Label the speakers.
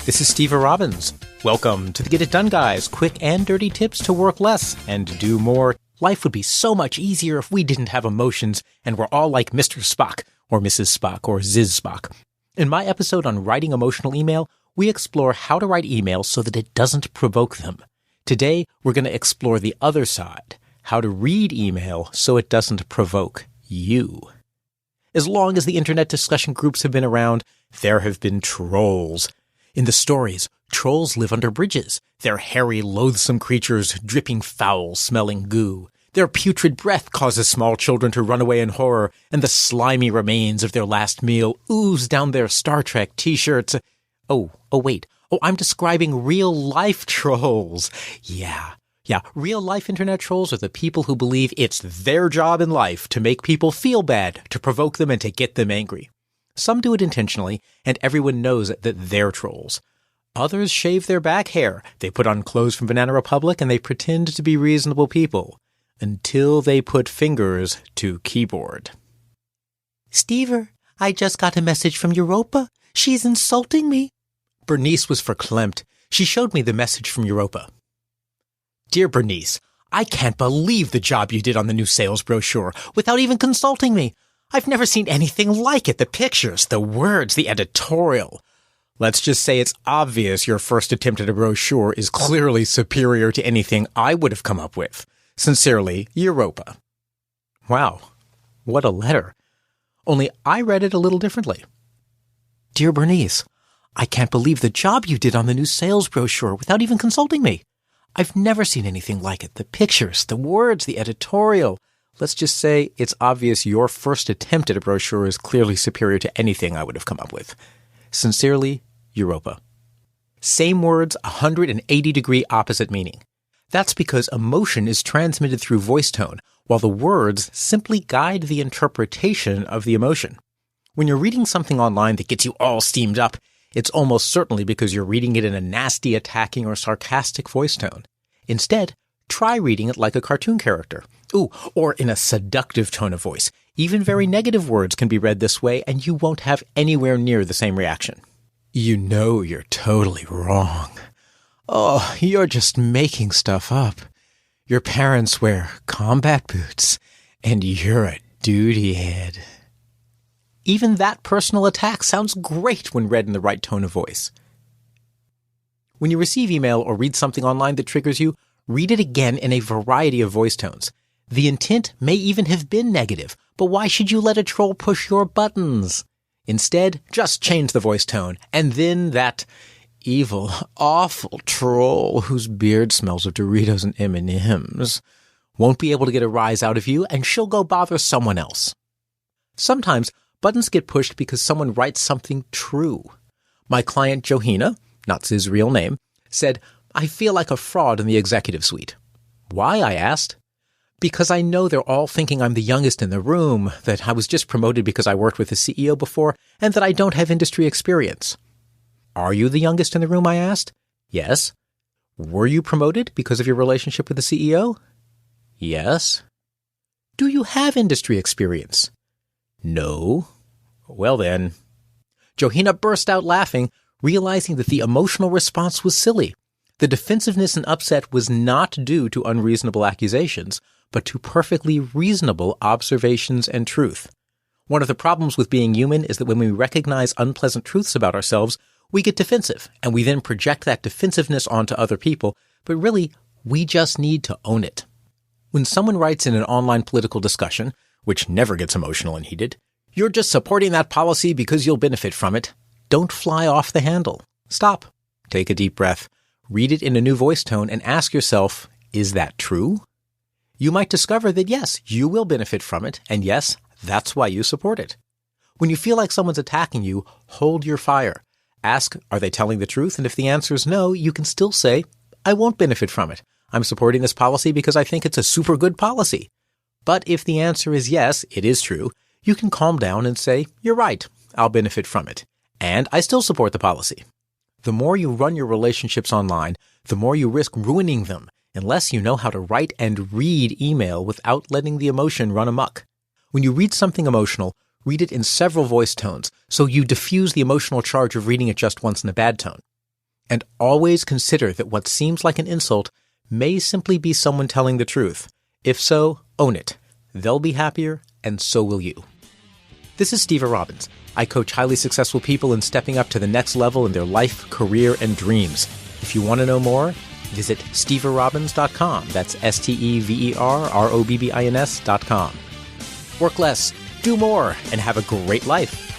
Speaker 1: This is Steve Robbins. Welcome to the Get It Done Guys, quick and dirty tips to work less and do more. Life would be so much easier if we didn't have emotions and we're all like Mr. Spock or Mrs. Spock or Ziz Spock. In my episode on writing emotional email, we explore how to write email so that it doesn't provoke them. Today, we're going to explore the other side, how to read email so it doesn't provoke you. As long as the internet discussion groups have been around, there have been trolls. In the stories, trolls live under bridges. They're hairy, loathsome creatures dripping foul-smelling goo. Their putrid breath causes small children to run away in horror, and the slimy remains of their last meal ooze down their Star Trek t-shirts. Wait, I'm describing real-life trolls. Yeah, real-life internet trolls are the people who believe it's their job in life to make people feel bad, to provoke them, and to get them angry. Some do it intentionally, and everyone knows that they're trolls. Others shave their back hair, they put on clothes from Banana Republic, and they pretend to be reasonable people. Until they put fingers to keyboard. Stever, I just got a message from Europa. She's insulting me. Bernice was verklempt. She showed me the message from Europa. Dear Bernice, I can't believe the job you did on the new sales brochure without even consulting me. I've never seen anything like it. The pictures, the words, the editorial. Let's just say it's obvious your first attempt at a brochure is clearly superior to anything I would have come up with. Sincerely, Europa. Wow, what a letter. Only I read it a little differently. Dear Bernice, I can't believe the job you did on the new sales brochure without even consulting me. I've never seen anything like it. The pictures, the words, the editorial. Let's just say it's obvious your first attempt at a brochure is clearly superior to anything I would have come up with. Sincerely, Europa. Same words, 180-degree opposite meaning. That's because emotion is transmitted through voice tone, while the words simply guide the interpretation of the emotion. When you're reading something online that gets you all steamed up, it's almost certainly because you're reading it in a nasty, attacking, or sarcastic voice tone. Instead, try reading it like a cartoon character. Or in a seductive tone of voice. Even very negative words can be read this way, and you won't have anywhere near the same reaction. You know you're totally wrong. Oh, you're just making stuff up. Your parents wear combat boots, and you're a duty head. Even that personal attack sounds great when read in the right tone of voice. When you receive email or read something online that triggers you, read it again in a variety of voice tones. The intent may even have been negative, but why should you let a troll push your buttons? Instead, just change the voice tone, and then that evil, awful troll whose beard smells of Doritos and M&Ms won't be able to get a rise out of you, and she'll go bother someone else. Sometimes, buttons get pushed because someone writes something true. My client Johina, not his real name, said, I feel like a fraud in the executive suite. Why, I asked. Because I know they're all thinking I'm the youngest in the room, that I was just promoted because I worked with the CEO before, and that I don't have industry experience. Are you the youngest in the room, I asked? Yes. Were you promoted because of your relationship with the CEO? Yes. Do you have industry experience? No. Well then. Johina burst out laughing, realizing that the emotional response was silly. The defensiveness and upset was not due to unreasonable accusations, but to perfectly reasonable observations and truth. One of the problems with being human is that when we recognize unpleasant truths about ourselves, we get defensive, and we then project that defensiveness onto other people, but really, we just need to own it. When someone writes in an online political discussion, which never gets emotional and heated, you're just supporting that policy because you'll benefit from it, don't fly off the handle. Stop. Take a deep breath. Read it in a new voice tone and ask yourself, is that true? You might discover that yes, you will benefit from it, and yes, that's why you support it. When you feel like someone's attacking you, hold your fire. Ask, are they telling the truth? And if the answer is no, you can still say, I won't benefit from it. I'm supporting this policy because I think it's a super good policy. But if the answer is yes, it is true, you can calm down and say, you're right, I'll benefit from it. And I still support the policy. The more you run your relationships online, the more you risk ruining them unless you know how to write and read email without letting the emotion run amok. When you read something emotional, read it in several voice tones so you diffuse the emotional charge of reading it just once in a bad tone. And always consider that what seems like an insult may simply be someone telling the truth. If so, own it. They'll be happier, and so will you. This is Steve Robbins. I coach highly successful people in stepping up to the next level in their life, career, and dreams. If you want to know more, visit steverobbins.com. That's SteverRobbins.com. Work less, do more, and have a great life.